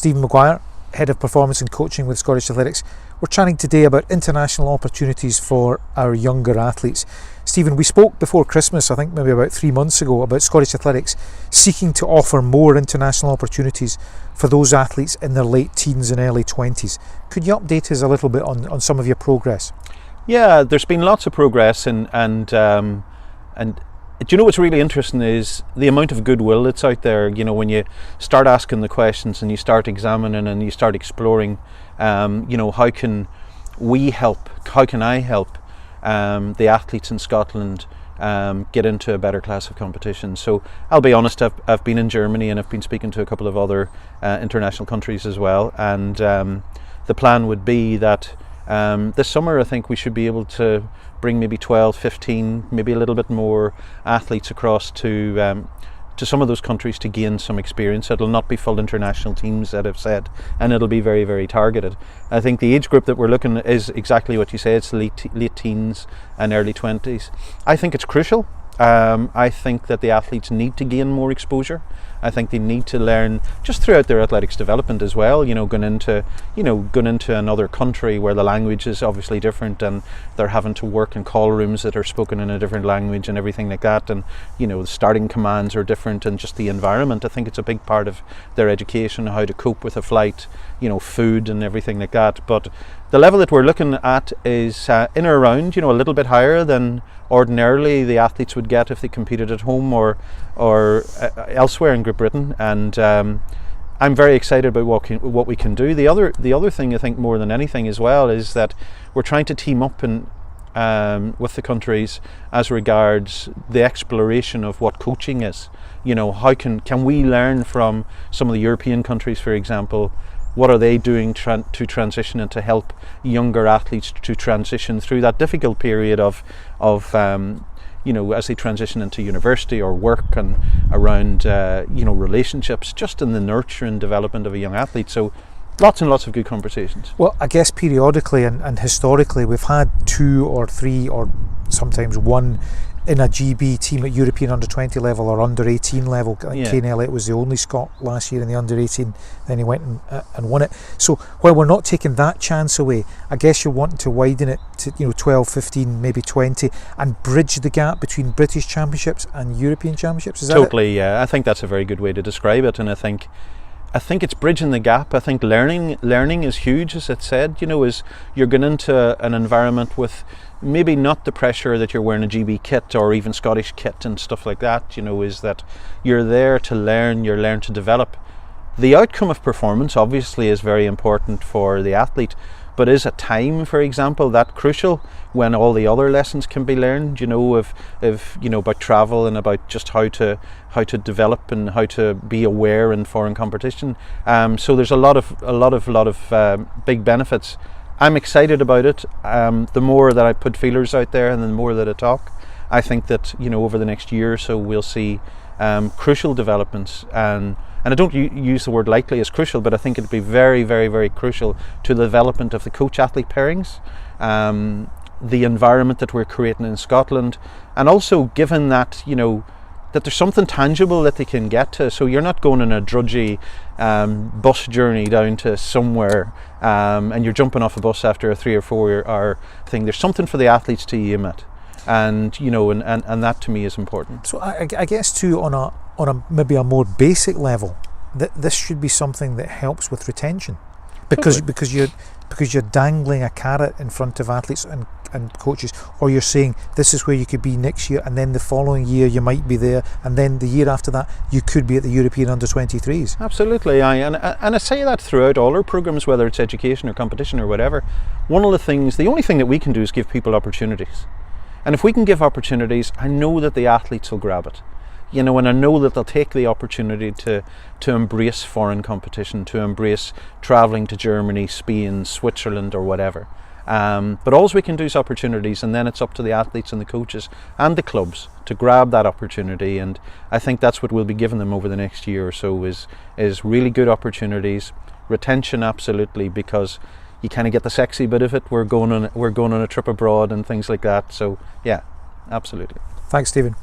Stephen Maguire, Head of Performance and Coaching with Scottish Athletics. We're chatting today about international opportunities for our younger athletes. Stephen, we spoke before Christmas, I think maybe about 3 months ago, about Scottish Athletics seeking to offer more international opportunities for those athletes in their late teens and early 20s. Could you update us a little bit on some of your progress? Yeah, there's been lots of progress, and do you know what's really interesting is the amount of goodwill that's out there. You know, when you start asking the questions and you start examining and you start exploring, how can we help? How can I help the athletes in Scotland get into a better class of competition? So I'll be honest, I've been in Germany and I've been speaking to a couple of other international countries as well, and the plan would be that this summer I think we should be able to bring maybe 12, 15, maybe a little bit more athletes across to some of those countries to gain some experience. It'll not be full international teams, that I've said, and it'll be very, very targeted. I think the age group that we're looking at is exactly what you say. It's late teens and early 20s. I think it's crucial. I think that the athletes need to gain more exposure. I think they need to learn just throughout their athletics development as well, going into another country where the language is obviously different, and they're having to work in call rooms that are spoken in a different language and everything like that, and the starting commands are different, and just the environment. I think it's a big part of their education, how to cope with a flight, food and everything like that. But the level that we're looking at is in or around, a little bit higher than ordinarily the athletes would get if they competed at home or elsewhere in Great Britain, and I'm very excited about what we can do. The other thing I think more than anything as well is that we're trying to team up with the countries as regards the exploration of what coaching is. How can we learn from some of the European countries, for example? What are they doing to transition and to help younger athletes to transition through that difficult period of as they transition into university or work, and around relationships, just in the nurture and development of a young athlete. So lots and lots of good conversations. Well, I guess periodically and historically we've had 2 or 3 or sometimes 1 in a GB team at European under-20 level or under-18 level. Kane Elliott was the only Scot last year in the under-18, then he went and won it. So while we're not taking that chance away, I guess you're wanting to widen it to 12, 15, maybe 20, and bridge the gap between British Championships and European Championships. Is that totally, yeah. I think that's a very good way to describe it, and I think it's bridging the gap. I think learning is huge, as it said. Is you're going into an environment with maybe not the pressure that you're wearing a GB kit or even Scottish kit and stuff like that. Is that you're there to learn, you're learning to develop. The outcome of performance obviously is very important for the athlete, but is a time, for example, that crucial when all the other lessons can be learned? About travel and about just how to develop and how to be aware in foreign competition. So there's a lot of big benefits. I'm excited about it. The more that I put feelers out there and the more that I talk, I think that over the next year or so we'll see crucial developments, and I don't use the word likely as crucial, but I think it'd be very, very, very crucial to the development of the coach-athlete pairings, the environment that we're creating in Scotland, and also given that that there's something tangible that they can get to. So you're not going on a drudgy bus journey down to somewhere, and you're jumping off a bus after a 3 or 4 hour thing. There's something for the athletes to aim at, and that to me is important. So I guess too, on a maybe a more basic level, this should be something that helps with retention, because you're dangling a carrot in front of athletes and coaches, or you're saying this is where you could be next year, and then the following year you might be there, and then the year after that you could be at the European under-23s. Absolutely, and I say that throughout all our programs, whether it's education or competition or whatever. The only thing that we can do is give people opportunities, and if we can give opportunities, I know that the athletes will grab it. And I know that they'll take the opportunity to embrace foreign competition, to embrace travelling to Germany, Spain, Switzerland or whatever. But all we can do is opportunities, and then it's up to the athletes and the coaches and the clubs to grab that opportunity. And I think that's what we'll be giving them over the next year or so is really good opportunities, retention absolutely, because you kind of get the sexy bit of it. We're going on a trip abroad and things like that. So yeah, absolutely. Thanks, Stephen.